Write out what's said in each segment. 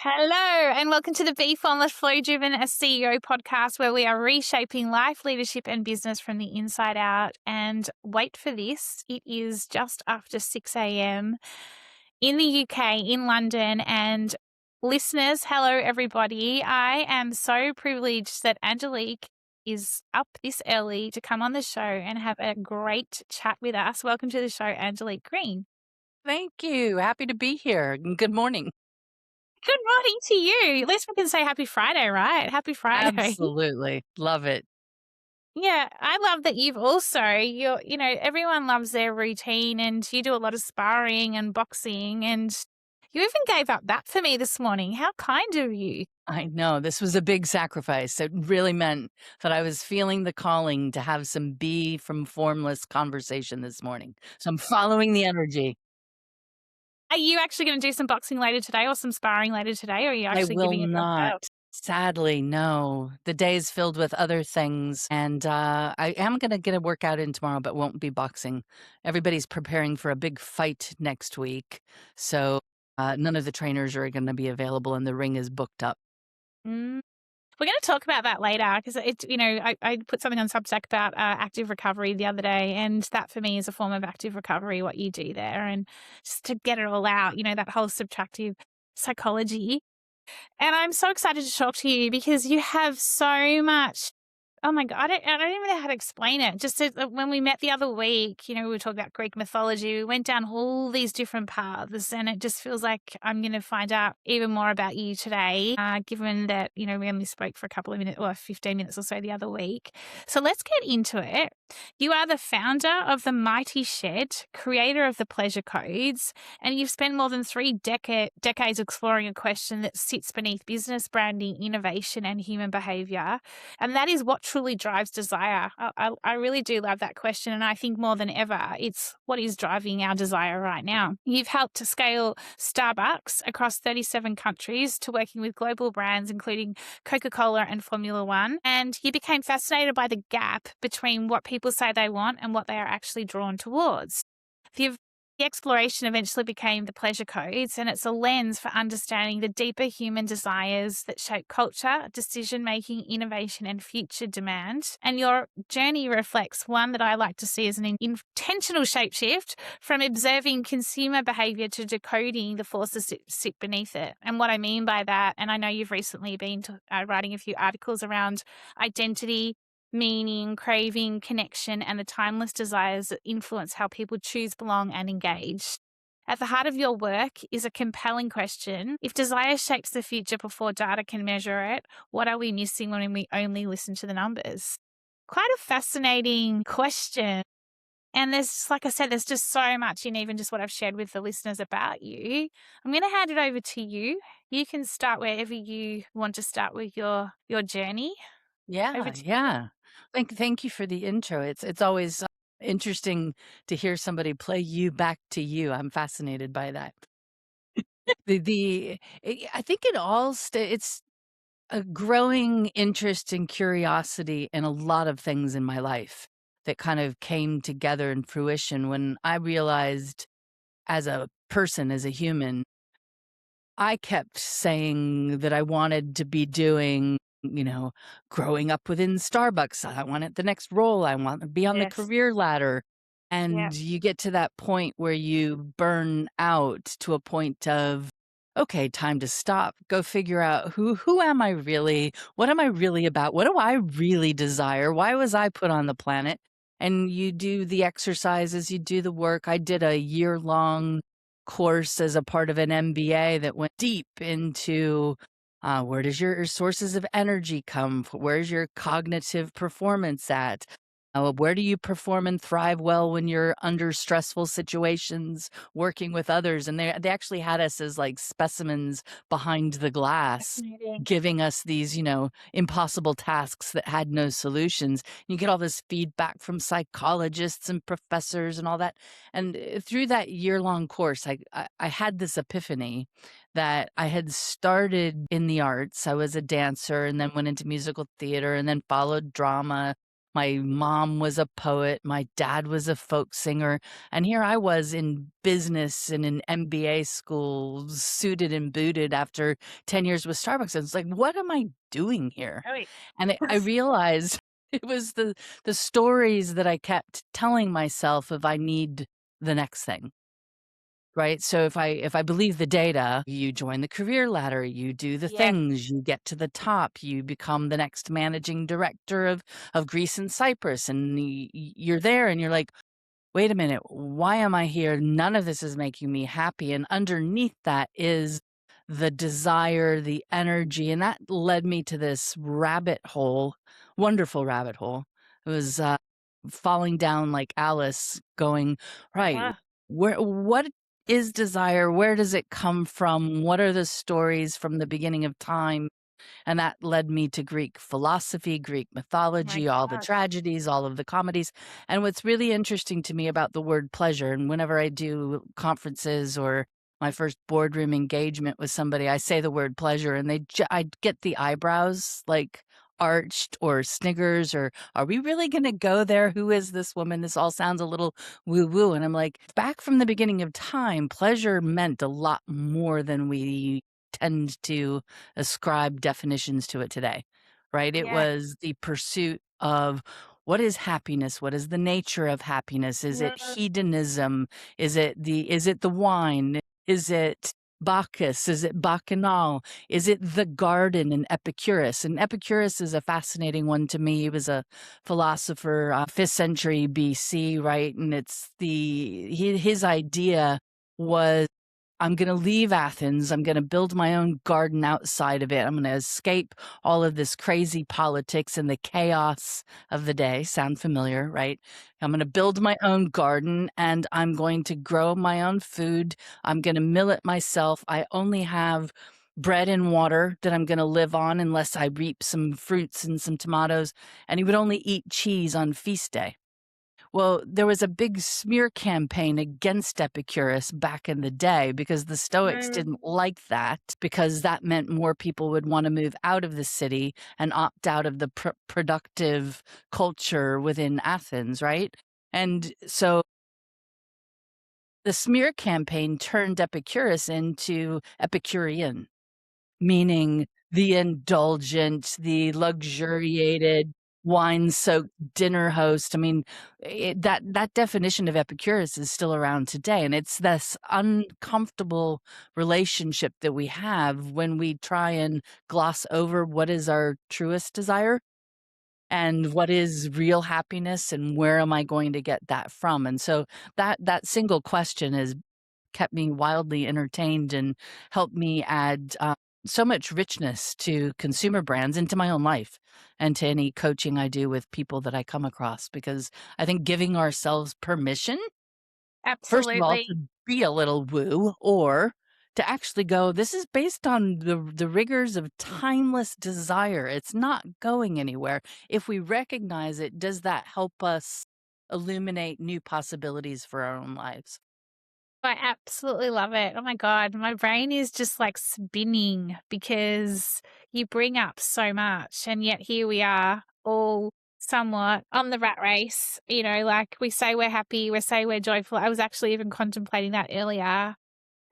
Hello, and welcome to the Be Formless Flow Driven as CEO podcast, where we are reshaping life, leadership, and business from the inside out. And wait for this, it is just after 6 a.m. in the UK, in London. And listeners, hello, everybody. I am so privileged that Angelique is up this early to come on the show and have a great chat with us. Welcome to the show, Angelique Green. Thank you. Happy to be here. And good morning. Good morning to you. At least we can say happy Friday, right? Happy Friday. Absolutely. Love it. Yeah, I love that everyone loves their routine and you do a lot of sparring and boxing and you even gave up that for me this morning. How kind of you. I know this was a big sacrifice. It really meant that I was feeling the calling to have some be from formless conversation this morning. So I'm following the energy. Are you actually going to do some boxing later today or some sparring later today, or are you I actually will giving yourself not. out? Sadly, no. The day is filled with other things. And I am going to get a workout in tomorrow, but won't be boxing. Everybody's preparing for a big fight next week. So none of the trainers are going to be available and the ring is booked up. Mm. We're going to talk about that later because I put something on Substack about active recovery the other day, and that for me is a form of active recovery, what you do there, and just to get it all out, that whole subtractive psychology. And I'm so excited to talk to you because you have so much. Oh my God, I don't even know how to explain it. Just when we met the other week, we were talking about Greek mythology. We went down all these different paths, and it just feels like I'm going to find out even more about you today, given that, we only spoke for a couple of minutes or 15 minutes or so the other week. So let's get into it. You are the founder of the Mighty Shed, creator of the Pleasure Codes, and you've spent more than three decades exploring a question that sits beneath business branding, innovation, and human behavior. And that is what truly drives desire. I really do love that question. And I think more than ever, it's what is driving our desire right now. You've helped to scale Starbucks across 37 countries to working with global brands, including Coca-Cola and Formula One. And you became fascinated by the gap between what people say they want and what they are actually drawn towards. The exploration eventually became the Pleasure Codes, and it's a lens for understanding the deeper human desires that shape culture, decision-making, innovation, and future demand. And your journey reflects one that I like to see as an intentional shapeshift from observing consumer behavior to decoding the forces that sit beneath it. And what I mean by that, and I know you've recently been writing a few articles around identity, meaning, craving, connection, and the timeless desires that influence how people choose, belong, and engage. At the heart of your work is a compelling question. If desire shapes the future before data can measure it, what are we missing when we only listen to the numbers? Quite a fascinating question. And like I said, there's just so much in even just what I've shared with the listeners about you. I'm going to hand it over to you. You can start wherever you want to start with your journey. Over Yeah, to you. yeah. Thank you for the intro. It's always interesting to hear somebody play you back to you. I'm fascinated by that. I think it's a growing interest and curiosity in a lot of things in my life that kind of came together in fruition when I realized as a person, as a human, I kept saying that I wanted to be doing, growing up within Starbucks. I wanted the next role. I want to be on the Yes. career ladder. Yeah. And you get to that point where you burn out to a point of, okay, time to stop. Go figure out who am I really? What am I really about? What do I really desire? Why was I put on the planet? And you do the exercises, you do the work. I did a year-long course as a part of an MBA that went deep into where does your sources of energy come? Where's your cognitive performance at? Where do you perform and thrive well when you're under stressful situations, working with others? And they actually had us as like specimens behind the glass, Fascinating. giving us these, impossible tasks that had no solutions. You get all this feedback from psychologists and professors and all that. And through that year-long course, I had this epiphany that I had started in the arts. I was a dancer and then went into musical theater and then followed drama, My mom was a poet, my dad was a folk singer, and here I was in business in an MBA school, suited and booted after 10 years with Starbucks, and it's like, "What am I doing here?" Oh, And I realized it was the stories that I kept telling myself of I need the next thing. Right? So if I believe the data, you join the career ladder, you do the yes. things, you get to the top, you become the next managing director of Greece and Cyprus, and you're there and you're like, "Wait a minute, why am I here? None of this is making me happy." And underneath that is the desire, the energy, and that led me to this rabbit hole, wonderful rabbit hole. It was, falling down like Alice going, "Right, Ah, what is desire? Where does it come from? What are the stories from the beginning of time?" And that led me to Greek philosophy, Greek oh my mythology, all the gosh. tragedies, all of the comedies. And what's really interesting to me about the word pleasure, and whenever I do conferences or my first boardroom engagement with somebody, I say the word pleasure, and I get the eyebrows like arched or sniggers or are we really going to go there? Who is this woman? This all sounds a little woo woo. And I'm like, back from the beginning of time, pleasure meant a lot more than we tend to ascribe definitions to it today, right? It Yeah. was the pursuit of what is happiness? What is the nature of happiness? Is it Mm, hedonism? Is it the wine? Is it Bacchus? Is it Bacchanal? Is it the garden and Epicurus? And Epicurus is a fascinating one to me. He was a philosopher, 5th century BC, right? And it's his idea was I'm going to leave Athens. I'm going to build my own garden outside of it. I'm going to escape all of this crazy politics and the chaos of the day. Sound familiar, right? I'm going to build my own garden and I'm going to grow my own food. I'm going to mill it myself. I only have bread and water that I'm going to live on unless I reap some fruits and some tomatoes. And he would only eat cheese on feast day. Well, there was a big smear campaign against Epicurus back in the day because the Stoics mm, didn't like that because that meant more people would want to move out of the city and opt out of the productive culture within Athens, right? And so the smear campaign turned Epicurus into Epicurean, meaning the indulgent, the luxuriated, wine-soaked dinner host. I mean, that definition of Epicurus is still around today, and it's this uncomfortable relationship that we have when we try and gloss over what is our truest desire and what is real happiness and where am I going to get that from? And so that single question has kept me wildly entertained and helped me add so much richness to consumer brands into my own life and to any coaching I do with people that I come across. Because I think giving ourselves permission, first of all, absolutely. to be a little woo, or to actually go, this is based on the rigors of timeless desire. It's not going anywhere. If we recognize it, does that help us illuminate new possibilities for our own lives? I absolutely love it. Oh my God. My brain is just like spinning because you bring up so much. And yet here we are, all somewhat on the rat race. Like we say we're happy, we say we're joyful. I was actually even contemplating that earlier.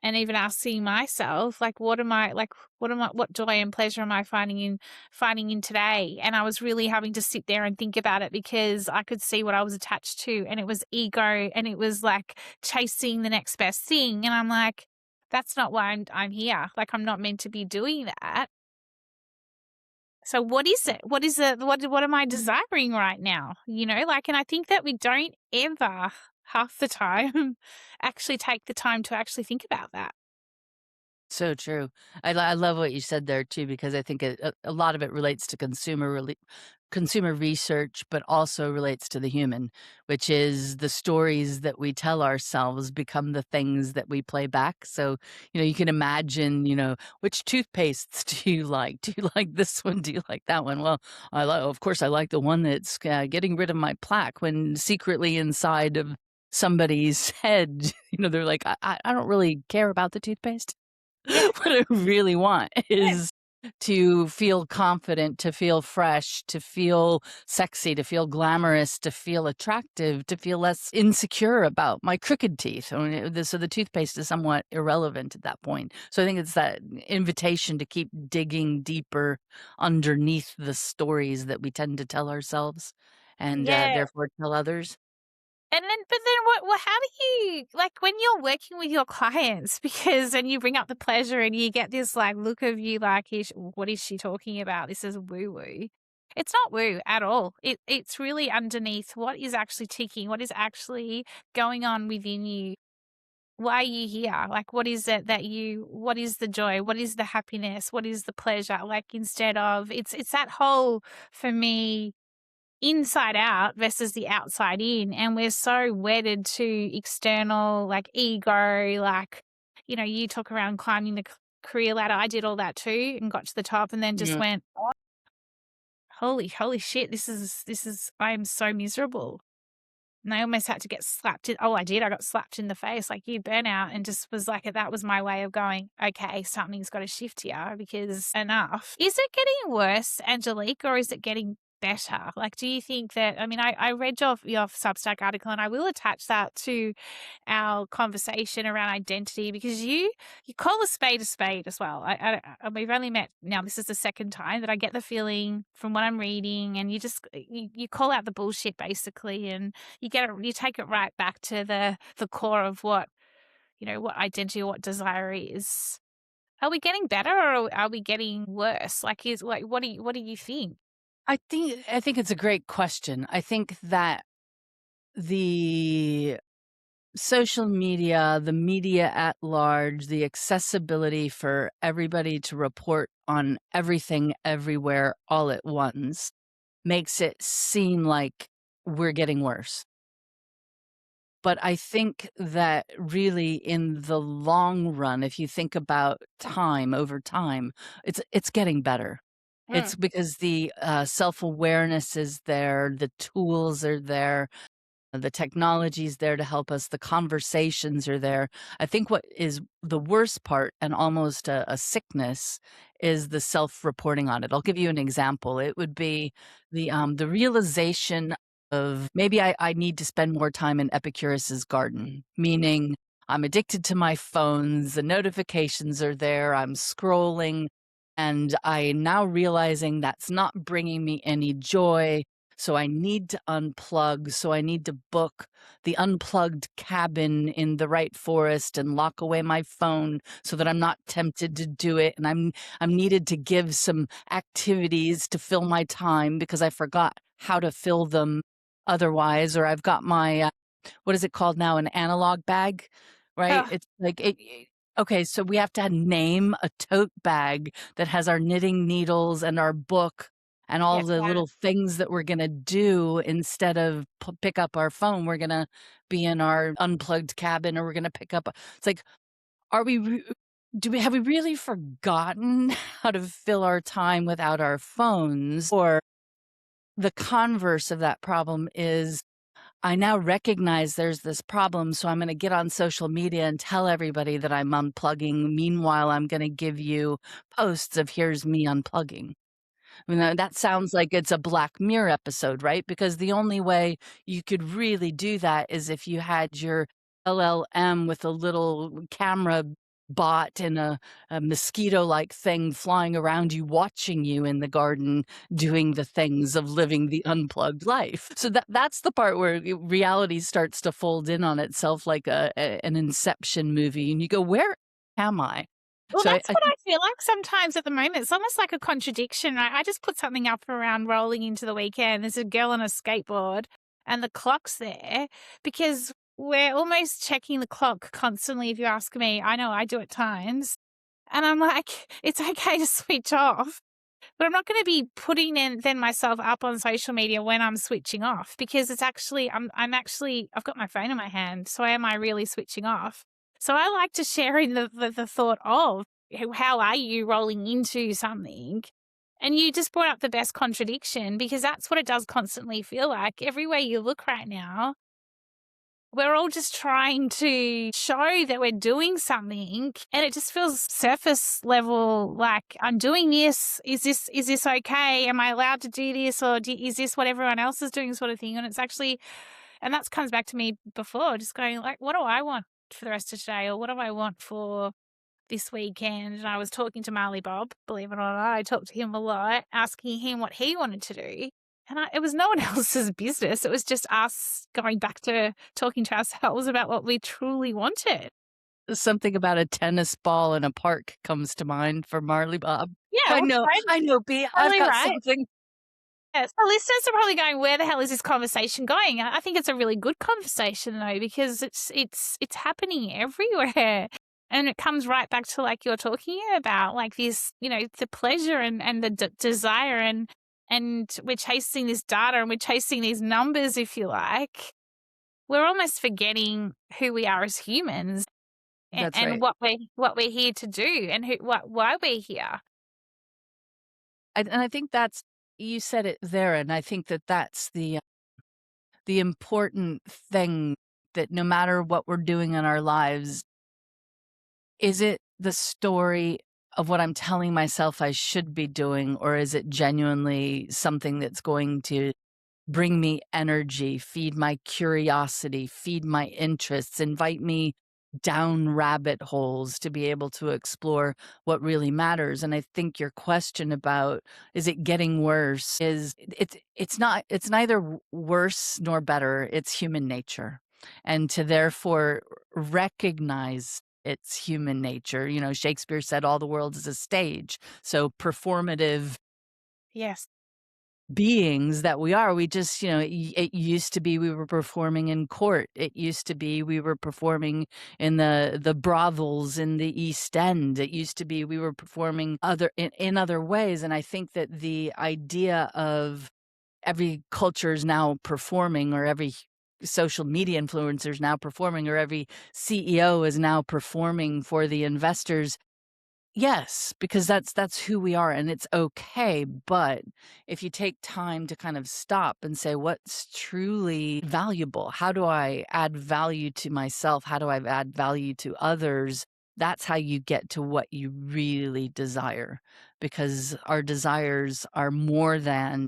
And even asking myself, like, what joy and pleasure am I finding in today? And I was really having to sit there and think about it because I could see what I was attached to, and it was ego, and it was like chasing the next best thing. And I'm like, that's not why I'm here. Like, I'm not meant to be doing that. So what is it? What is it? What am I desiring right now? And I think that we don't ever half the time actually take the time to actually think about that. So true. I love what you said there too, because I think a lot of it relates to consumer research, but also relates to the human, which is the stories that we tell ourselves become the things that we play back. So, you can imagine, which toothpastes do you like? Do you like this one? Do you like that one? Well, of course, I like the one that's getting rid of my plaque when secretly inside of somebody's head, they're like, I don't really care about the toothpaste. Yeah. What I really want is to feel confident, to feel fresh, to feel sexy, to feel glamorous, to feel attractive, to feel less insecure about my crooked teeth. I mean, so the toothpaste is somewhat irrelevant at that point. So I think it's that invitation to keep digging deeper underneath the stories that we tend to tell ourselves and Yeah. therefore tell others. And then, but then what, how do you, like, when you're working with your clients, because and you bring up the pleasure and you get this like look of you like, what is she talking about? This is woo woo. It's not woo at all. It's really underneath what is actually ticking, what is actually going on within you. Why are you here? Like, what is it that what is the joy? What is the happiness? What is the pleasure? Like, instead of, it's that whole, for me, inside out versus the outside in. And we're so wedded to external, like ego, like, you talk around climbing the career ladder. I did all that too and got to the top and then just Yeah. went, holy shit, I am so miserable. And I almost had to get slapped in. Oh, I did. I got slapped in the face, like, you burnout, and just was like, that was my way of going, okay, something's got to shift here because enough. Is it getting worse, Angelique, or is it getting better? Like, do you think that, I mean, I read your Substack article and I will attach that to our conversation around identity because you call a spade as well. We've only met now. This is the second time that I get the feeling from what I'm reading, and you call out the bullshit basically, and you take it right back to the core of what what identity or what desire is. Are we getting better or are we getting worse? Like, is like what do you think? I think it's a great question. I think that the social media, the media at large, the accessibility for everybody to report on everything everywhere all at once makes it seem like we're getting worse. But I think that really in the long run, if you think about time over time, it's getting better. Mm. It's because the self-awareness is there, the tools are there, the technology's there to help us, the conversations are there. I think what is the worst part and almost a sickness is the self-reporting on it. I'll give you an example. It would be the realization of maybe I need to spend more time in Epicurus's garden, meaning I'm addicted to my phones, the notifications are there, I'm scrolling, and I now realizing that's not bringing me any joy. So I need to unplug. So I need to book the unplugged cabin in the right forest and lock away my phone so that I'm not tempted to do it. And I'm needed to give some activities to fill my time because I forgot how to fill them otherwise. Or I've got my what is it called now? An analog bag, right? Oh, It's like okay, so we have to name a tote bag that has our knitting needles and our book and all yeah, the little things that we're gonna do instead of pick up our phone. We're gonna be in our unplugged cabin, or we're gonna pick up. It's like, are we? Do we have we really forgotten how to fill our time without our phones? Or the converse of that problem is I now recognize there's this problem, so I'm gonna get on social media and tell everybody that I'm unplugging. Meanwhile, I'm gonna give you posts of here's me unplugging. I mean, that sounds like it's a Black Mirror episode, right? Because the only way you could really do that is if you had your LLM with a little camera bot and a mosquito-like thing flying around you, watching you in the garden, doing the things of living the unplugged life. So that's the part where reality starts to fold in on itself like an Inception movie, and you go, "Where am I?" well, So that's I what think I feel like sometimes at the moment. It's almost like a contradiction, right? I just put something up around rolling into the weekend. There's a girl on a skateboard and the clock's there because we're almost checking the clock constantly, if you ask me. I know I do at times. And I'm like, it's okay to switch off, but I'm not going to be putting then myself up on social media when I'm switching off because it's actually I'm actually I've got my phone in my hand. So am I really switching off? So I like to share in the thought of how are you rolling into something? And you just brought up the best contradiction because that's what it does constantly feel like. Everywhere you look right now, we're all just trying to show that we're doing something, and it just feels surface level, like, "I'm doing this. Is this okay? Am I allowed to do this, or is this what everyone else is doing," sort of thing, and it's actually, and that comes back to me before, just going like, "What do I want for the rest of today, or what do I want for this weekend?" And I was talking to Marley Bob, believe it or not. I talked to him a lot, asking him what he wanted to do. And it was no one else's business. It was just us going back to talking to ourselves about what we truly wanted. Something about a tennis ball in a park comes to mind for Marley Bob. Yeah, well, I know, B, I've totally got right. something. Yes. The listeners are probably going, "Where the hell is this conversation going?" I think it's a really good conversation though, because it's happening everywhere. And it comes right back to like you're talking about, like this, the pleasure and the desire, and we're chasing this data and we're chasing these numbers, if you like. We're almost forgetting who we are as humans, That's and right. what we're here to do, and why we're here. And I think that's you said it there, and I think that that's the important thing that no matter what we're doing in our lives, is it the story of what I'm telling myself I should be doing, or is it genuinely something that's going to bring me energy, feed my curiosity, feed my interests, invite me down rabbit holes to be able to explore what really matters. And I think your question about is it getting worse is it's not it's neither worse nor better. It's human nature. And to therefore recognize it's human nature. You know, Shakespeare said all the world is a stage. So performative Yes. beings that we are. We just, it used to be we were performing in court. It used to be we were performing in the brothels in the East End. It used to be we were performing in other ways. And I think that the idea of every culture is now performing, or every social media influencer is now performing, or every CEO is now performing for the investors. Yes, because that's who we are, and it's okay, but if you take time to kind of stop and say, "What's truly valuable? How do I add value to myself? How do I add value to others?" That's how you get to what you really desire, because our desires are more than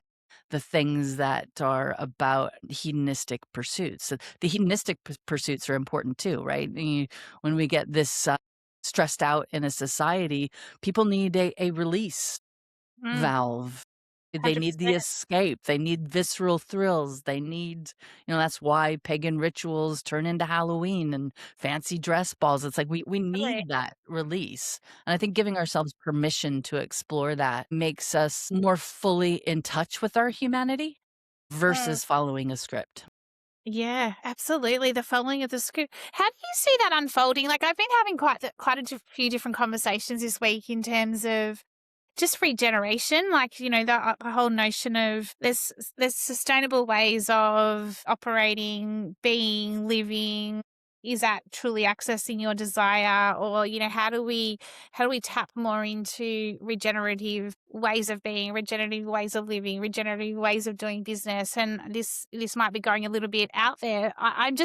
the things that are about hedonistic pursuits. So the hedonistic pursuits are important too, right? When we get this stressed out in a society, people need a release Mm, valve. They need the 100%. escape. They need visceral thrills. They need, that's why pagan rituals turn into Halloween and fancy dress balls. It's like we Totally. need that release. And I think giving ourselves permission to explore that makes us more fully in touch with our humanity Mm. versus following a script. Yeah, absolutely. The following of the script. How do you see that unfolding? Like, I've been having few different conversations this week in terms of just regeneration, like, the whole notion of there's sustainable ways of operating, being, living. Is that truly accessing your desire, or how do we tap more into regenerative ways of being, regenerative ways of living, regenerative ways of doing business? And this might be going a little bit out there. I'm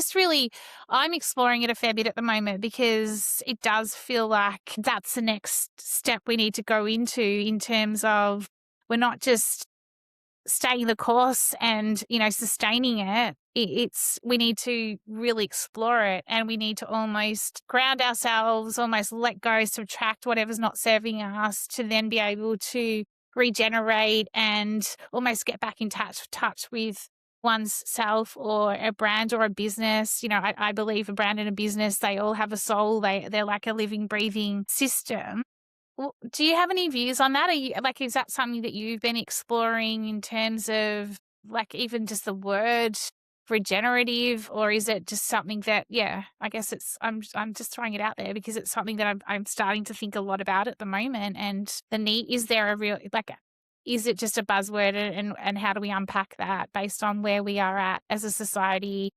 exploring it a fair bit at the moment, because it does feel like that's the next step we need to go into, in terms of we're not just staying the course and, sustaining it. It's we need to really explore it, and we need to almost ground ourselves, almost let go, subtract whatever's not serving us, to then be able to regenerate and almost get back in touch with one's self, or a brand or a business. I believe a brand and a business, they all have a soul. They're like a living, breathing system. Well, do you have any views on that? Is that something that you've been exploring in terms of, like, even just the word regenerative, or is it just something that, yeah, I guess I'm just throwing it out there because it's something that I'm starting to think a lot about at the moment, and the need, is there a real, like, is it just a buzzword, and how do we unpack that based on where we are at as a society?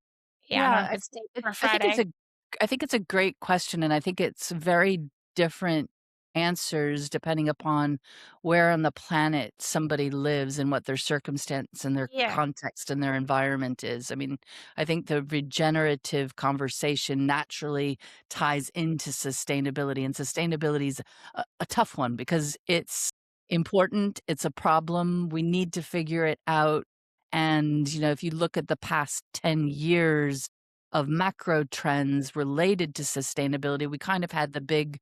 Yeah, I know Yeah, it's deep for a I think it's Friday. a great question, and I think it's very different answers depending upon where on the planet somebody lives and what their circumstance and their Yeah. context and their environment is. I mean, I think the regenerative conversation naturally ties into sustainability, and sustainability is a tough one because it's important, it's a problem, we need to figure it out. And, if you look at the past 10 years of macro trends related to sustainability, we kind of had the big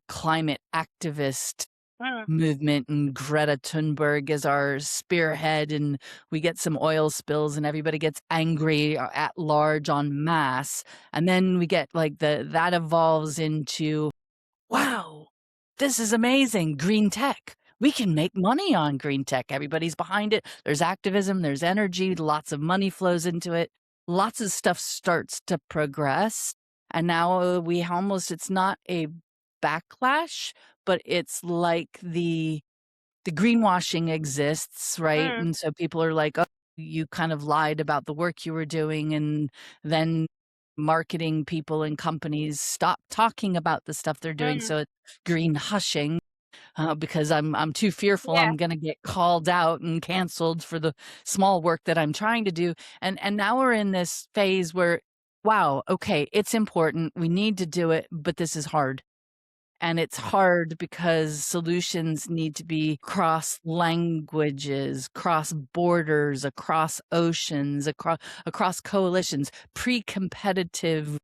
climate activist Mm, movement, and Greta Thunberg is our spearhead, and we get some oil spills and everybody gets angry at large en masse. And then we get like that evolves into, wow, this is amazing. Green tech. We can make money on green tech. Everybody's behind it. There's activism, there's energy, lots of money flows into it. Lots of stuff starts to progress. And now it's not a backlash, but it's like the greenwashing exists, right? mm, And so people are like, "Oh, you kind of lied about the work you were doing," and then marketing people and companies stop talking about the stuff they're doing, mm. so it's green hushing, because I'm too fearful Yeah. I'm gonna get called out and canceled for the small work that I'm trying to do, and now we're in this phase where, wow, okay, it's important, we need to do it, but this is hard. And it's hard because solutions need to be cross languages, cross borders, across oceans, across coalitions. Pre-competitive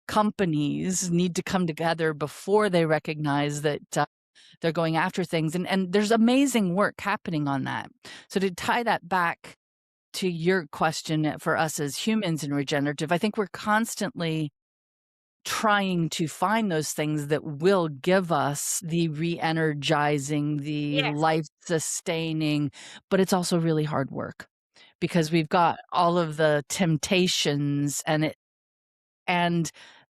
companies need to come together before they recognize that they're going after things. And there's amazing work happening on that. So to tie that back to your question for us as humans in regenerative, I think we're constantly trying to find those things that will give us the re-energizing, the Yes. life-sustaining, but it's also really hard work because we've got all of the temptations and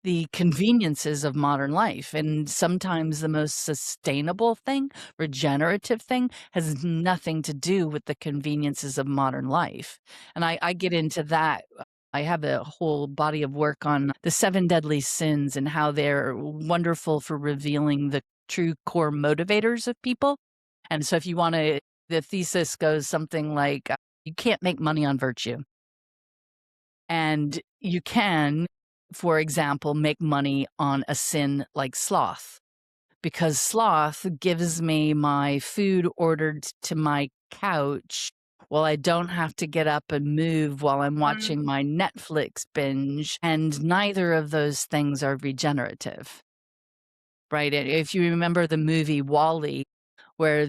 the conveniences of modern life, and sometimes the most sustainable thing, regenerative thing, has nothing to do with the conveniences of modern life, and I get into that. I have a whole body of work on the 7 deadly sins and how they're wonderful for revealing the true core motivators of people, and so if you wanna the thesis goes something like, "You can't make money on virtue." And you can, for example, make money on a sin like sloth, because sloth gives me my food ordered to my couch while I don't have to get up and move while I'm Mm. watching my Netflix binge. And neither of those things are regenerative, right? If you remember the movie Wall-E, where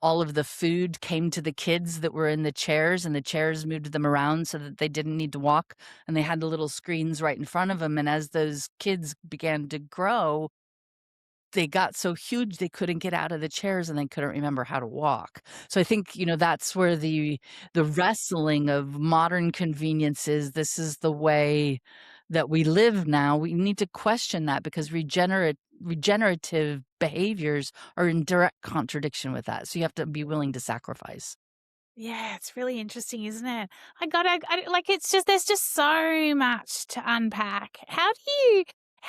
all of the food came to the kids that were in the chairs, and the chairs moved them around so that they didn't need to walk, and they had the little screens right in front of them, and as those kids began to grow, they got so huge they couldn't get out of the chairs and they couldn't remember how to walk. So I think, that's where the wrestling of modern conveniences, this is the way that we live now. We need to question that because regenerative behaviors are in direct contradiction with that. So you have to be willing to sacrifice. Yeah, it's really interesting, isn't it? Like, it's just, there's just so much to unpack. How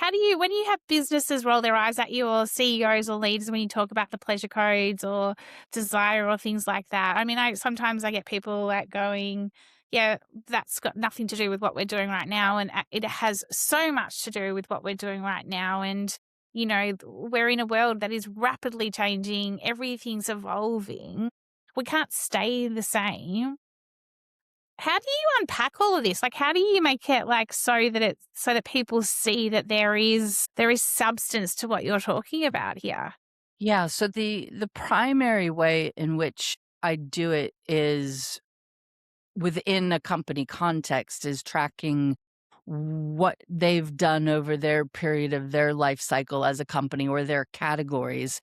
do you, when you have businesses roll their eyes at you, or CEOs or leaders, when you talk about the pleasure codes or desire or things like that? I mean, sometimes I get people like going, yeah, that's got nothing to do with what we're doing right now. And it has so much to do with what we're doing right now. And, we're in a world that is rapidly changing, everything's evolving. We can't stay the same. How do you unpack all of this? Like, how do you make it like so that people see that there is substance to what you're talking about here? Yeah, so the primary way in which I do it is within a company context, is tracking what they've done over their period of their life cycle as a company or their categories,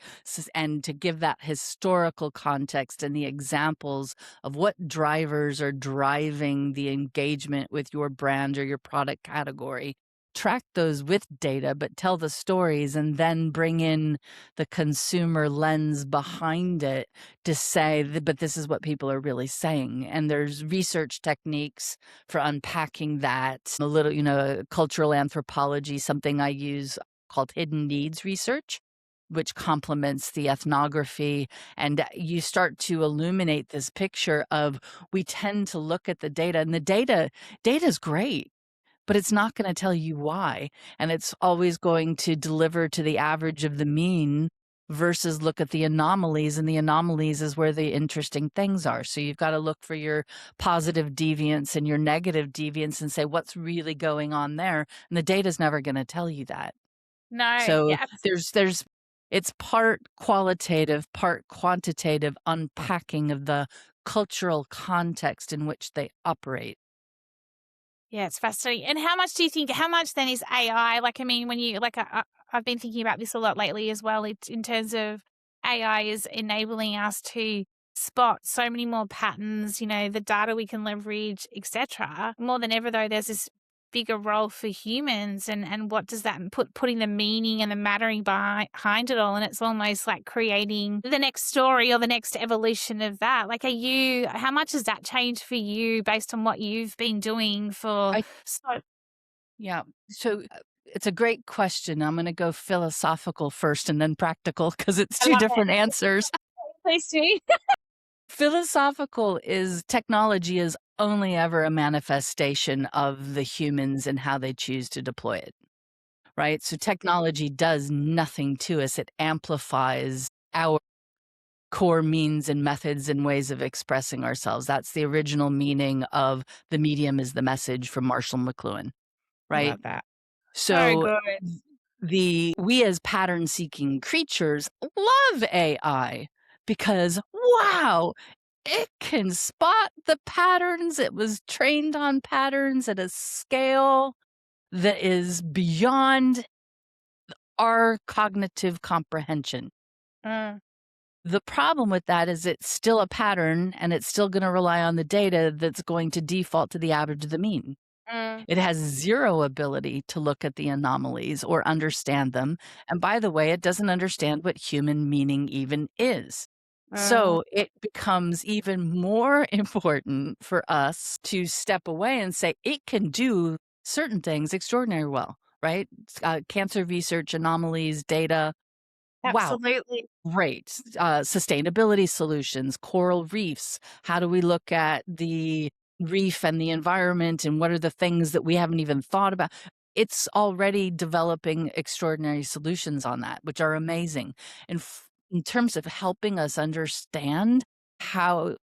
and to give that historical context and the examples of what drivers are driving the engagement with your brand or your product category. Track those with data, but tell the stories and then bring in the consumer lens behind it to say, but this is what people are really saying. And there's research techniques for unpacking that. A little, cultural anthropology, something I use called hidden needs research. which complements the ethnography. And you start to illuminate this picture of we tend to look at the data, and the data is great, but it's not gonna tell you why, and it's always going to deliver to the average of the mean versus look at the anomalies, and the anomalies is where the interesting things are. So you've gotta look for your positive deviance and your negative deviance and say, "What's really going on there?" And the data's never gonna tell you that. No, So yeah, there's it's part qualitative, part quantitative unpacking of the cultural context in which they operate. yeah, it's fascinating. And how much do you think? How much then is AI? Like, I mean, when you like, I've been thinking about this a lot lately as well. It, in terms of AI is enabling us to spot so many more patterns. You know, the data we can leverage, etc. More than ever, though, there's this bigger role for humans, and what does that putting the meaning and the mattering behind it all, and it's almost like creating the next story or the next evolution of that. Like, how much has that changed for you based on what you've been doing for I so Yeah. So it's a great question. I'm going to go philosophical first and then practical because it's I two love different it. answers. Please do. Philosophical is technology is only ever a manifestation of the humans and how they choose to deploy it, right? So technology does nothing to us. It amplifies our core means and methods and ways of expressing ourselves. That's the original meaning of the medium is the message from Marshall McLuhan, I right? love that. So So good. we as pattern seeking creatures love AI because wow, it can spot the patterns. It was trained on patterns at a scale that is beyond our cognitive comprehension. Mm, The problem with that is it's still a pattern and it's still going to rely on the data that's going to default to the average of the mean. mm, It has zero ability to look at the anomalies or understand them. And by the way, it doesn't understand what human meaning even is. mm. So it becomes even more important for us to step away and say it can do certain things extraordinarily well, right? Cancer research, anomalies, data. Wow, Absolutely. great. Sustainability solutions, coral reefs. How do we look at the reef and the environment and what are the things that we haven't even thought about? It's already developing extraordinary solutions on that, which are amazing. And in terms of helping us understand how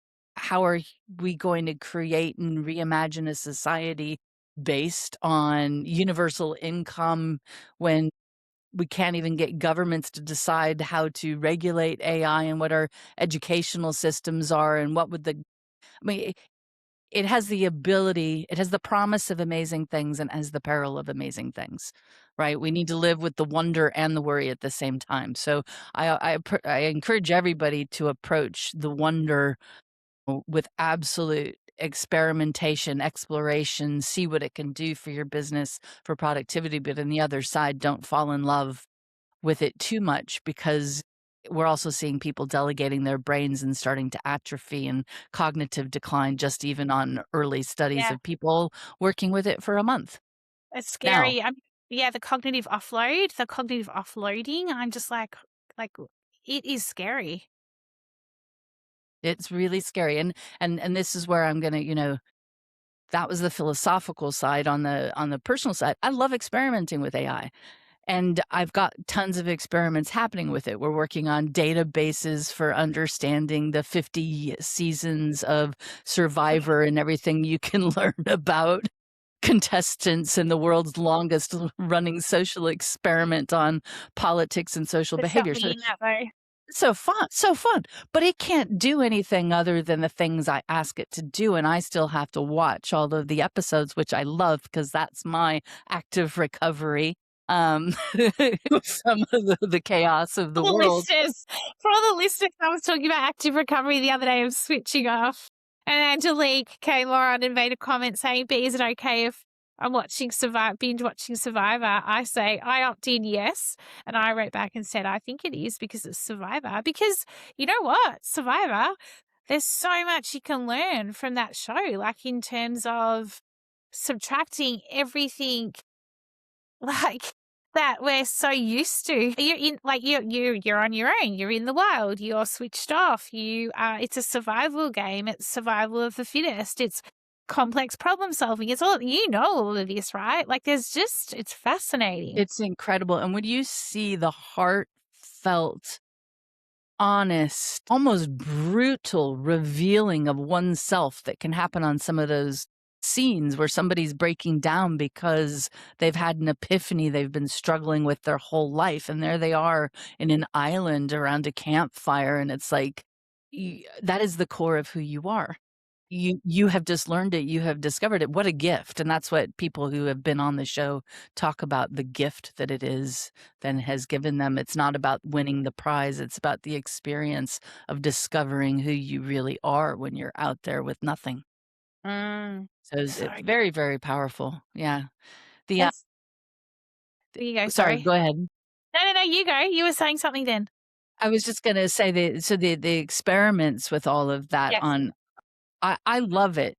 are we going to create and reimagine a society based on universal income when we can't even get governments to decide how to regulate AI and what our educational systems are and what would the I mean, it has the ability, it has the promise of amazing things and has the peril of amazing things, right? We need to live with the wonder and the worry at the same time. So I encourage everybody to approach the wonder with absolute experimentation, exploration, see what it can do for your business, for productivity. But on the other side, don't fall in love with it too much because we're also seeing people delegating their brains and starting to atrophy and cognitive decline just even on early studies Yeah, of people working with it for a month. it's Now, scary. Yeah, the cognitive offloading, I'm just like, it is scary. it's really scary and this is where I'm going to, that was the philosophical side on the personal side. I love experimenting with AI. And I've got tons of experiments happening with it. We're working on databases for understanding the 50 seasons of Survivor and everything you can learn about contestants in the world's longest running social experiment on politics and social There's behavior. something So in that though. so fun, so fun. But it can't do anything other than the things I ask it to do. And I still have to watch all of the episodes, which I love because that's my active recovery. Um, some of the chaos of the For the world. listeners, for all the listeners, I was talking about active recovery the other day of switching off, and Angelique came on and made a comment saying, "B, is it okay if I'm watching binge watching Survivor?" I say, I opt in yes, and I wrote back and said, "I think it is because it's Survivor." Because you know what, Survivor, there's so much you can learn from that show, like in terms of subtracting everything, like that we're so used to. You're in like you're on your own. You're in the wild. You're switched off. It's a survival game. It's survival of the fittest. It's complex problem solving. It's all all of this, right? Like there's just it's fascinating. It's incredible, and when you see the heartfelt, honest, almost brutal revealing of oneself that can happen on some of those scenes where somebody's breaking down because they've had an epiphany they've been struggling with their whole life, and there they are in an island around a campfire, and it's like, that is the core of who you are. You have just learned it, you have discovered it. What a gift, and that's what people who have been on the show talk about, the gift that it is that has given them. It's not about winning the prize, it's about the experience of discovering who you really are when you're out there with nothing. Mm, So it's sorry. very, very powerful. Yeah. The, Yes. There you go. sorry, Sorry. go ahead. No. You go. You were saying something then. I was just gonna say the experiments with all of that Yes. on I love it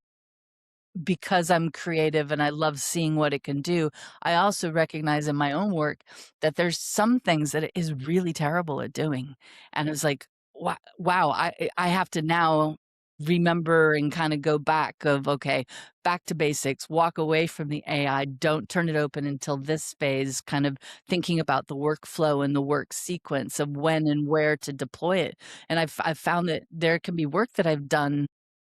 because I'm creative and I love seeing what it can do. I also recognize in my own work that there's some things that it is really terrible at doing. And it's like, wow, I have to now remember and kind of go back of, okay, back to basics, walk away from the AI, don't turn it open until this phase, kind of thinking about the workflow and the work sequence of when and where to deploy it. And I've found that there can be work that I've done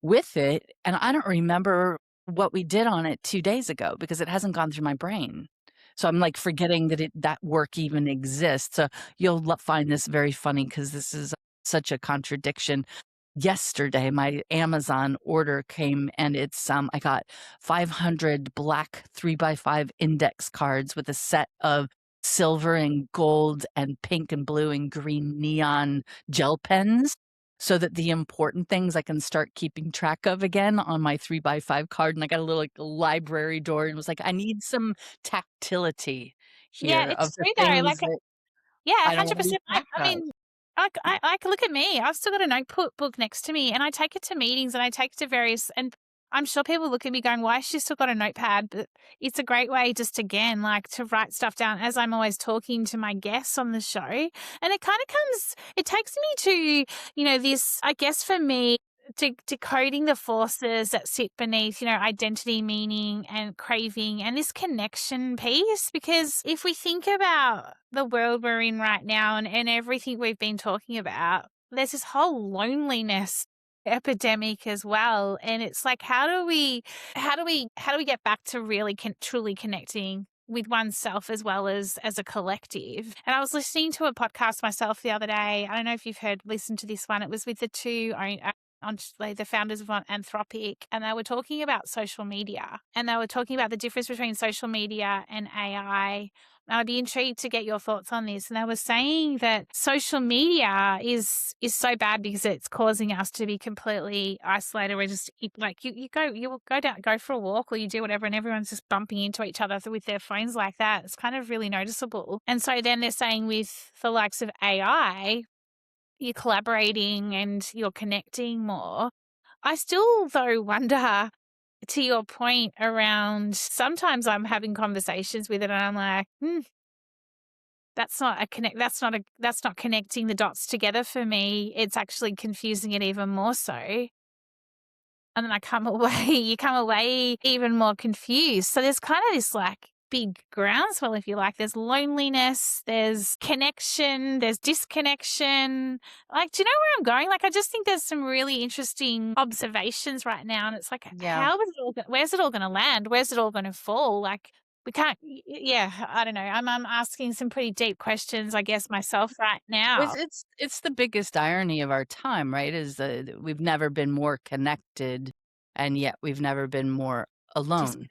with it, and I don't remember what we did on it 2 days ago because it hasn't gone through my brain. So I'm, like, forgetting that that work even exists. So you'll find this very funny because this is such a contradiction. Yesterday, my Amazon order came and it's, I got 500 black 3 by 5 index cards with a set of silver and gold and pink and blue and green neon gel pens so that the important things I can start keeping track of again on my 3 by 5 card, and I got a little, like, library door and was like, "I need some tactility Yeah, here it's of the true though. things Like that yeah, I don't wanna lose 100%. track I of." mean, like, look at me. I've still got a notebook book next to me, and I take it to meetings, and I take it to various and I'm sure people look at me going, "Why has she still got a notepad?" But it's a great way just, again, like, to write stuff down as I'm always talking to my guests on the show, and it takes me to, this I guess for me, de decoding the forces that sit beneath, identity, meaning, and craving, and this connection piece. Because if we think about the world we're in right now and everything we've been talking about, there's this whole loneliness epidemic as well. And it's like, how do we get back to really truly connecting with oneself as well as a collective? And I was listening to a podcast myself the other day. I don't know if you've listened to this one. It was with the two like the founders of Anthropic, and they were talking about social media, and they were talking about the difference between social media and AI. And I'd be intrigued to get your thoughts on this. And they were saying that social media is so bad because it's causing us to be completely isolated. We're just like you will go for a walk or you do whatever, and everyone's just bumping into each other with their phones like that. It's kind of really noticeable. And so then they're saying with the likes of AI, you're collaborating and you're connecting more. I still, though, wonder, to your point around, sometimes I'm having conversations with it and I'm like, that's not connecting the dots together for me. It's actually confusing it even more so. And then you come away even more confused. So there's kind of this like big groundswell, if you like. There's loneliness, there's connection, there's disconnection. Like, do you know where I'm going? Like, I just think there's some really interesting observations right now. And it's like, Yeah. where's it all going to land? Where's it all going to fall? Like, we can't, yeah, I don't know. I'm asking some pretty deep questions, I guess, myself right It's now. it's it's the biggest irony of our time, right? Is that we've never been more connected, and yet we've never been more Just, alone.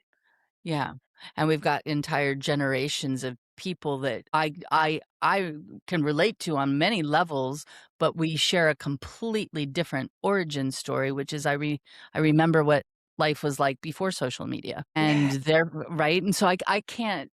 Yeah, and we've got entire generations of people that I can relate to on many levels, but we share a completely different origin story, which is I remember what life was like before social media, and yeah. they're right, and so I can't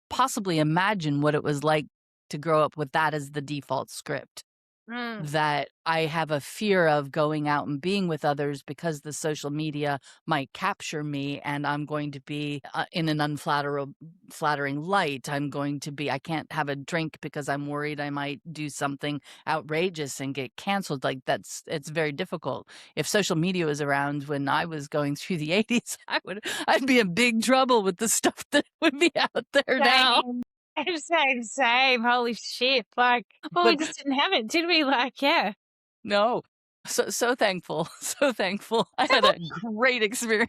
possibly imagine what it was like to grow up with that as the default script. Mm. that I have a fear of going out and being with others because the social media might capture me and I'm going to be in an flattering light. I can't have a drink because I'm worried I might do something outrageous and get canceled. Like it's very difficult. If social media was around when I was going through the 80s, I'd be in big trouble with the stuff that would be out there now. Same. Same, same. Holy shit. Like, well, we But just didn't have it, did we? Like, yeah. no. So thankful, so thankful. I So had what a great experience.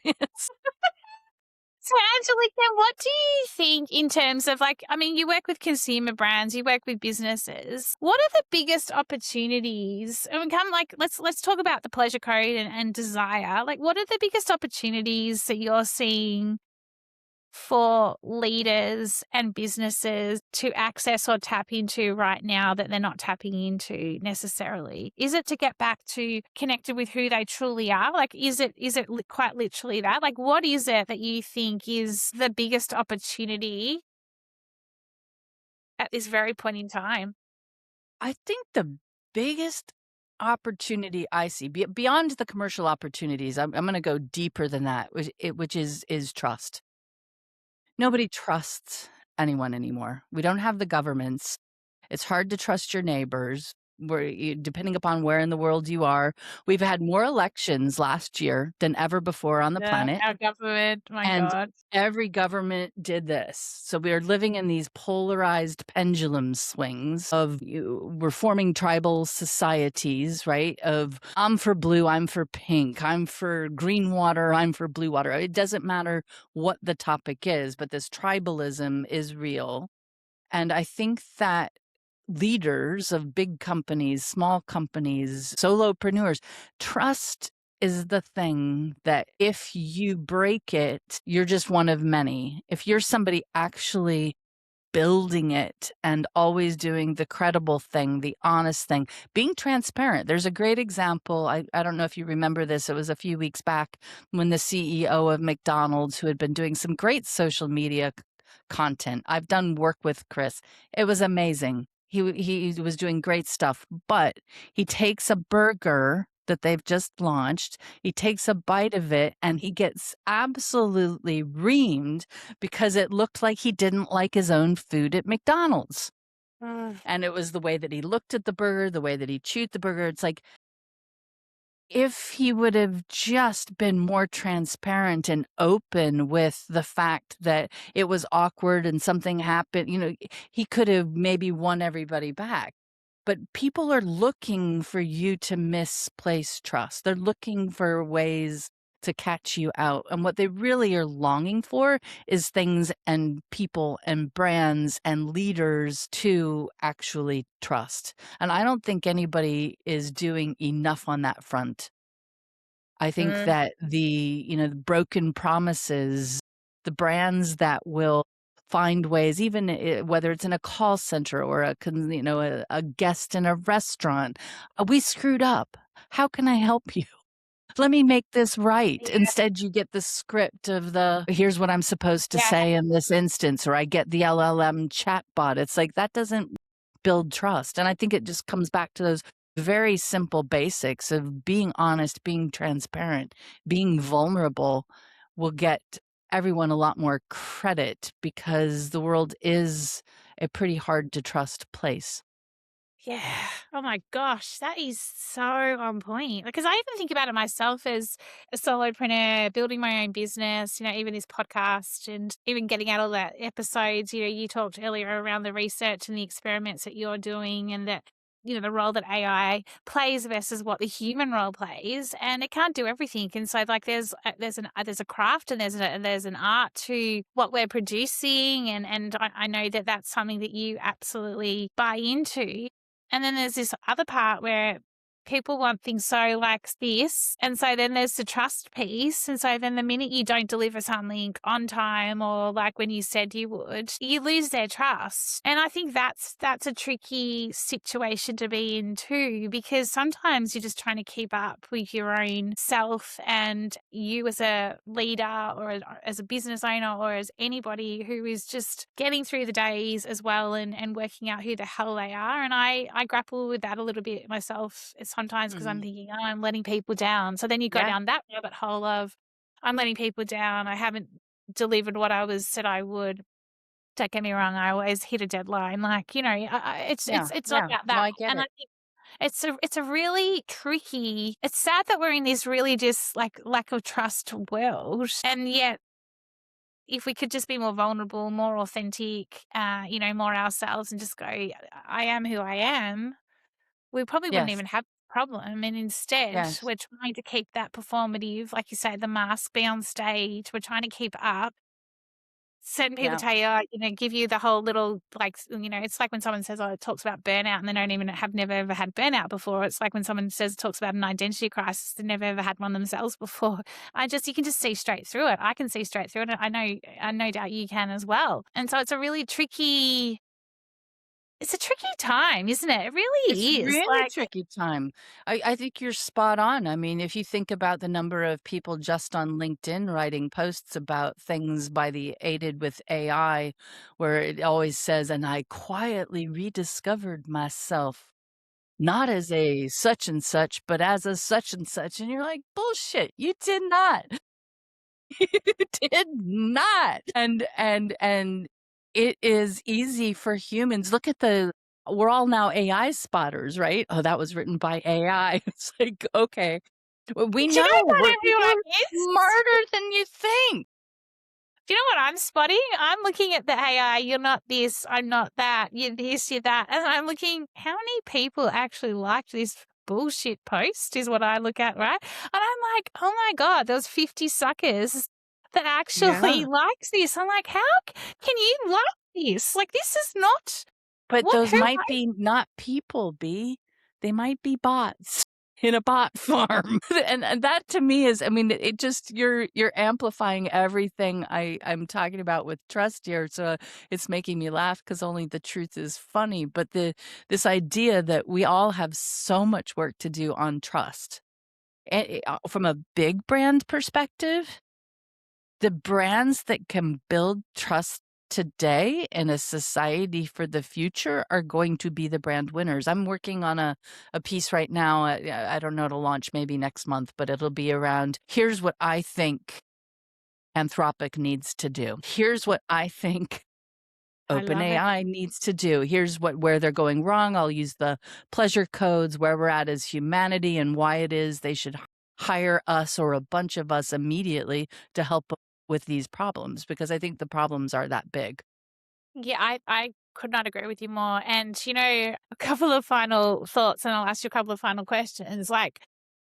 so Angelique, then what do you think in terms of like, I mean, you work with consumer brands, you work with businesses. What are the biggest opportunities? And we come like let's talk about the pleasure code and desire. Like, what are the biggest opportunities that you're seeing for leaders and businesses to access or tap into right now that they're not tapping into necessarily? Is it to get back to connected with who they truly are? Like, is it quite literally that? Like, what is it that you think is the biggest opportunity at this very point in time? I think the biggest opportunity I see beyond the commercial opportunities, I'm gonna go deeper than that, which is trust. Nobody trusts anyone anymore. We don't have the governments. It's hard to trust your neighbors. Depending upon where in the world you are, we've had more elections last year than ever before on the Yeah, planet. our government, my And God. every government did this. So we are living in these polarized pendulum swings of we're forming tribal societies, right? Of I'm for blue, I'm for pink, I'm for green water, I'm for blue water. It doesn't matter what the topic is, but this tribalism is real. And I think that leaders of big companies, small companies, solopreneurs, trust is the thing that if you break it, you're just one of many. If you're somebody actually building it and always doing the credible thing, the honest thing, being transparent. There's a great example. I don't know if you remember this. It was a few weeks back when the CEO of McDonald's, who had been doing some great social media content. I've done work with Chris. It was amazing. He was doing great stuff, but he takes a burger that they've just launched. He takes a bite of it and he gets absolutely reamed because it looked like he didn't like his own food at McDonald's. Mm. And it was the way that he looked at the burger, the way that he chewed the burger. It's like, if he would have just been more transparent and open with the fact that it was awkward and something happened, he could have maybe won everybody back. But people are looking for you to misplace trust. They're looking for ways to catch you out. And what they really are longing for is things and people and brands and leaders to actually trust. And I don't think anybody is doing enough on that front. I think Mm. that the broken promises, the brands that will find ways, even whether it's in a call center or a guest in a restaurant, we screwed up. How can I help you? Let me make this right. Yeah, Instead, you get the script of here's what I'm supposed to yeah, say in this instance, or I get the LLM chatbot. It's like that doesn't build trust. And I think it just comes back to those very simple basics of being honest, being transparent, being vulnerable will get everyone a lot more credit because the world is a pretty hard to trust place. yeah. Oh my gosh, that is so on point. Because I even think about it myself as a solopreneur, building my own business, even this podcast and even getting out all the episodes. You talked earlier around the research and the experiments that you're doing and that, the role that AI plays versus what the human role plays. And it can't do everything. And so like there's a craft and there's an art to what we're producing. And I know that that's something that you absolutely buy into. And then there's this other part where people want things so like this. And so then there's the trust piece. And so then the minute you don't deliver something on time or like when you said you would, you lose their trust. And I think that's a tricky situation to be in too, because sometimes you're just trying to keep up with your own self and you as a leader or as a business owner or as anybody who is just getting through the days as well and working out who the hell they are. And I grapple with that a little bit myself sometimes because I'm Mhm. thinking, oh, I'm letting people down. So then you go Yeah, down that rabbit hole of I'm letting people down. I haven't delivered what I was said I would. Don't get me wrong, I always hit a deadline. Like, it's yeah, it's not yeah. about No, that. I get And I it. think it's a really tricky. It's sad that we're in this really just like lack of trust world, and yet if we could just be more vulnerable, more authentic, more ourselves, and just go, I am who I am, we probably wouldn't Yes, even have a problem. And instead, yes, we're trying to keep that performative, like you say, the mask, be on stage. We're trying to keep up. Certain people yeah. tell you, give you the whole little, like, it's like when someone says, oh, it talks about burnout and they don't even have never ever had burnout before. It's like when someone says, talks about an identity crisis, they never ever had one themselves before. You can just see straight through it. I can see straight through it. I no doubt you can as well. And so it's a tricky time, isn't it? It It's really is. really Like, tricky time. I think you're spot on. I mean, if you think about the number of people just on LinkedIn writing posts about things by the aided with AI, where it always says, and I quietly rediscovered myself, not as a such and such, but as a such and such. And you're like, bullshit, you did not. You did not. And it is easy for humans. Look at we're all now AI spotters, right? Oh, that was written by AI. It's like, okay. Well, we do you know know what people everyone are is? smarter than you think. Do you know what I'm spotting? I'm looking at the AI, you're not this, I'm not that, you're this, you're that. And I'm looking, how many people actually liked this bullshit post is what I look at, right? And I'm like, oh my God, there's 50 suckers that actually Yeah. likes this. I'm like, how can you like this? Like, this is not But what, those who, might be not people, B. They might be bots in a bot farm. And that to me is, I mean, it just you're amplifying everything I'm talking about with trust here. So it's making me laugh because only the truth is funny. But this idea that we all have so much work to do on trust. And from a big brand perspective, the brands that can build trust today in a society for the future are going to be the brand winners. I'm working on a piece right now. I don't know, to launch maybe next month, but it'll be around here's what I think Anthropic needs to do. Here's what I think I love it. OpenAI needs to do. Here's where they're going wrong. I'll use the pleasure codes, where we're at as humanity and why it is they should hire us or a bunch of us immediately to help with these problems, because I think the problems are that big. Yeah, I could not agree with you more. And a couple of final thoughts, and I'll ask you a couple of final questions. Like,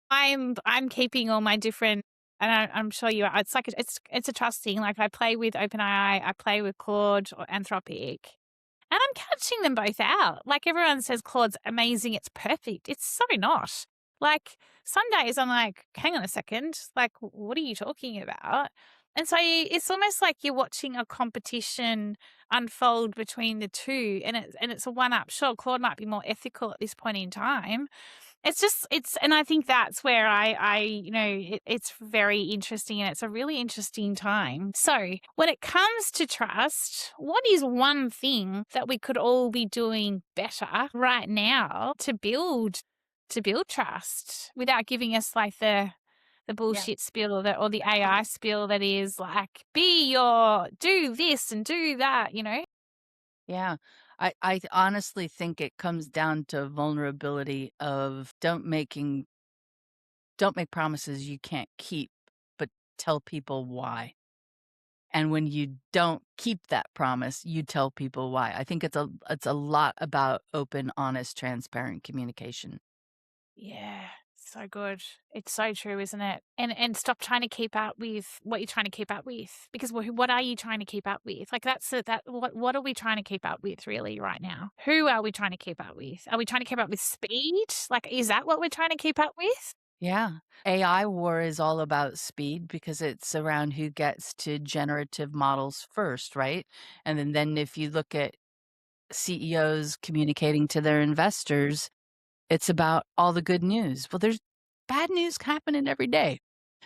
I'm keeping all my different, and I'm sure you are. It's like it's a trust thing. Like I play with OpenAI, I play with Claude or Anthropic, and I'm catching them both out. Like everyone says Claude's amazing, it's perfect. It's so not. Like some days I'm like, hang on a second, like what are you talking about? And so it's almost like you're watching a competition unfold between the two, and it's a one up. Sure, Claude might be more ethical at this point in time, and I think that's where it's very interesting and it's a really interesting time. So when it comes to trust, what is one thing that we could all be doing better right now to build trust without giving us like the Yeah. bullshit spiel or the AI spiel that is like, do this and do that. Yeah. I honestly think it comes down to vulnerability of don't make promises you can't keep, but tell people why. And when you don't keep that promise, you tell people why. I think it's a lot about open, honest, transparent communication. Yes. So good. It's so true, isn't it? And stop trying to keep up with what you're trying to keep up with, because what are you trying to keep up with? Like that's it. That what are we trying to keep up with really right now? Who are we trying to keep up with? Are we trying to keep up with speed? Like, is that what we're trying to keep up with? Yeah. AI war is all about speed because it's around who gets to generative models first, right? And then if you look at CEOs communicating to their investors, it's about all the good news. Well, there's bad news happening every day.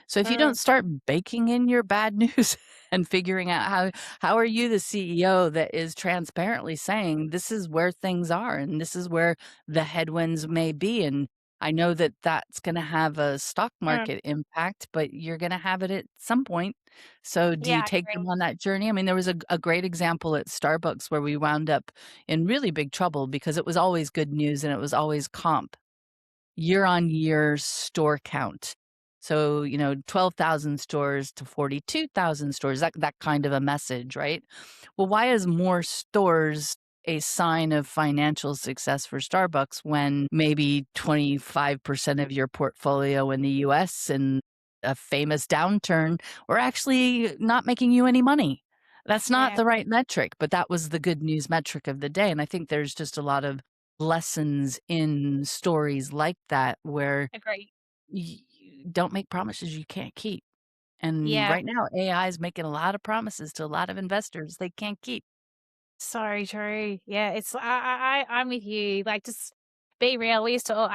So if you Mm, don't start baking in your bad news and figuring out how are you the CEO that is transparently saying this is where things are and this is where the headwinds may be, and I know that that's going to have a stock mm. market impact, but you're going to have it at some point. So do you Yeah, I take them agree. on that journey? I mean, there was a great example at Starbucks where we wound up in really big trouble because it was always good news and it was always comp year-on-year store count. So, 12,000 stores to 42,000 stores, that kind of a message, right? Well, why is more stores a sign of financial success for Starbucks when maybe 25% of your portfolio in the US and a famous downturn were actually not making you any money? That's not Yeah, the right metric, but that was the good news metric of the day. And I think there's just a lot of lessons in stories like that where agree. you don't make promises you can't keep. And Yeah. right now, AI is making a lot of promises to a lot of investors they can't keep. So true. Yeah, it's I'm with you. Like, just be real. I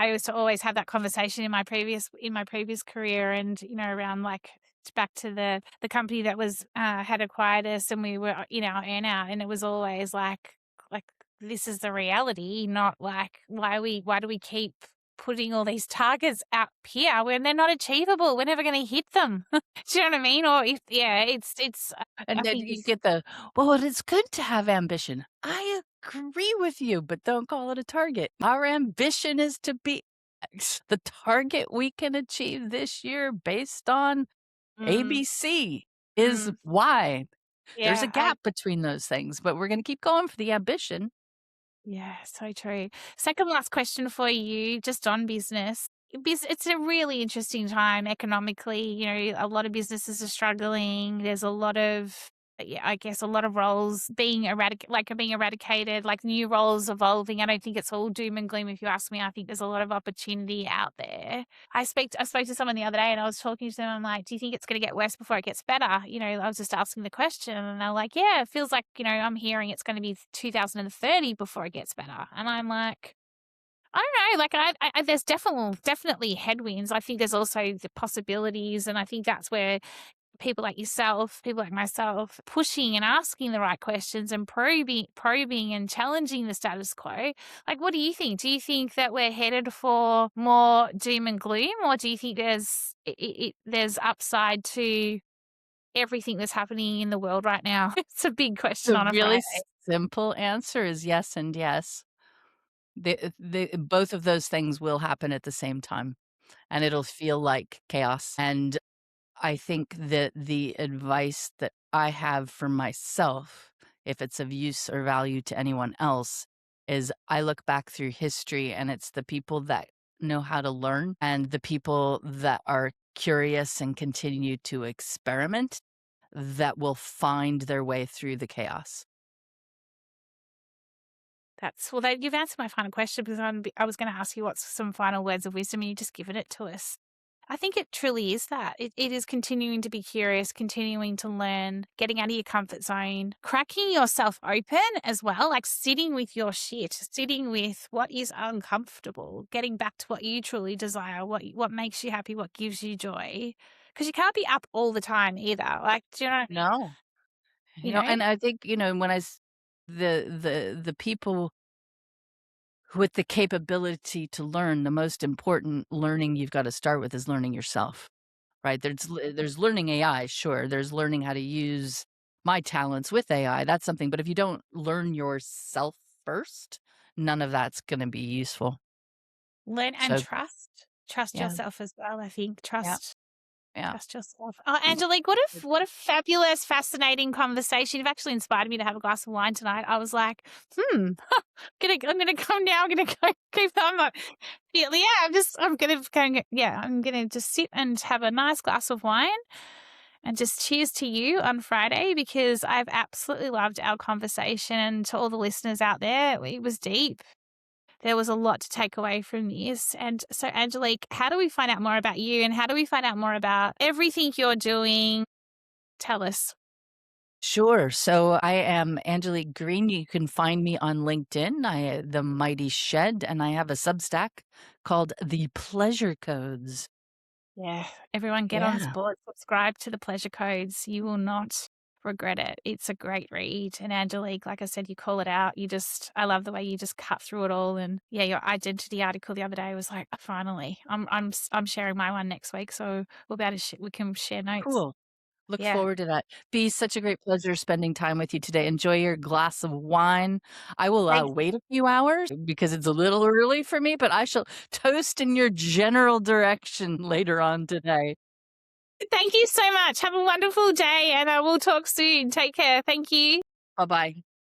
used to always have that conversation in my previous career, and around like back to the company that was had acquired us, and we were our earnout, and it was always like this is the reality, not like why do we keep putting all these targets up here when they're not achievable? We're never going to hit them. Do you know what I mean? Or if yeah, it's I And then think you if get well, it's good to have ambition. I agree with you, but don't call it a target. Our ambition is to be X. The target we can achieve this year based on mm, ABC is mm. Y. There's a Yeah, gap between those things, but we're going to keep going for the ambition. yeah, so true. Second last question for you, just on business. It's a really interesting time economically. A lot of businesses are struggling. There's a lot of, yeah, I guess, a lot of roles being eradicated, like new roles evolving. I don't think it's all doom and gloom. If you ask me, I think there's a lot of opportunity out there. I spoke to someone the other day, and I was talking to them. I'm like, "Do you think it's going to get worse before it gets better?" I was just asking the question, and they're like, "Yeah, it feels like I'm hearing it's going to be 2030 before it gets better." And I'm like, I don't know. Like, there's definitely headwinds. I think there's also the possibilities, and I think that's where people like myself, pushing and asking the right questions and probing and challenging the status quo. Like, what do you think? Do you think that we're headed for more doom and gloom, or do you think there's upside to everything that's happening in the world right now? It's a big question The on a really Friday. simple answer is yes and yes. Both of those things will happen at the same time, and it'll feel like chaos. And I think that the advice that I have for myself, if it's of use or value to anyone else, is I look back through history and it's the people that know how to learn and the people that are curious and continue to experiment that will find their way through the chaos. You've answered my final question, because I was going to ask you what's some final words of wisdom, and you've just given it to us. I think it truly is that. It is continuing to be curious, continuing to learn, getting out of your comfort zone, cracking yourself open as well, like sitting with your shit, sitting with what is uncomfortable, getting back to what you truly desire, what makes you happy, what gives you joy. Because you can't be up all the time either. Like, do you know what I mean? No. You know? And I think, when the people with the capability to learn, the most important learning you've got to start with is learning yourself, right? There's learning AI, sure. There's learning how to use my talents with AI. That's something. But if you don't learn yourself first, none of that's going to be useful. Learn and So trust. Trust yeah, yourself as well, I think. yeah. Trust. Yeah. Trust yourself. Oh, Angelique, what a fabulous, fascinating conversation. You've actually inspired me to have a glass of wine tonight. I was like, I'm gonna come now. I'm gonna go keep on. Yeah, I'm gonna just sit and have a nice glass of wine and just cheers to you on Friday because I've absolutely loved our conversation. And to all the listeners out there, it was deep. There was a lot to take away from this. And so, Angelique, how do we find out more about you and how do we find out more about everything you're doing? Tell us. Sure. So I am Angelique Green. You can find me on LinkedIn. The Mighty Shed, and I have a Substack called The Pleasure Codes. Yeah, everyone get on Yeah. board, subscribe to the Pleasure Codes. You will not regret it. It's a great read. And Angelique, like I said, you call it out. I love the way you just cut through it all. And yeah, your identity article the other day was like, finally, I'm sharing my one next week, so we'll be able to we can share notes. Cool. Look Yeah, forward to that. Be such a great pleasure spending time with you today. Enjoy your glass of wine. I will thank you. wait a few hours because it's a little early for me, but I shall toast in your general direction later on today. Thank you so much. Have a wonderful day, and I will talk soon. Take care. Thank you. Bye bye.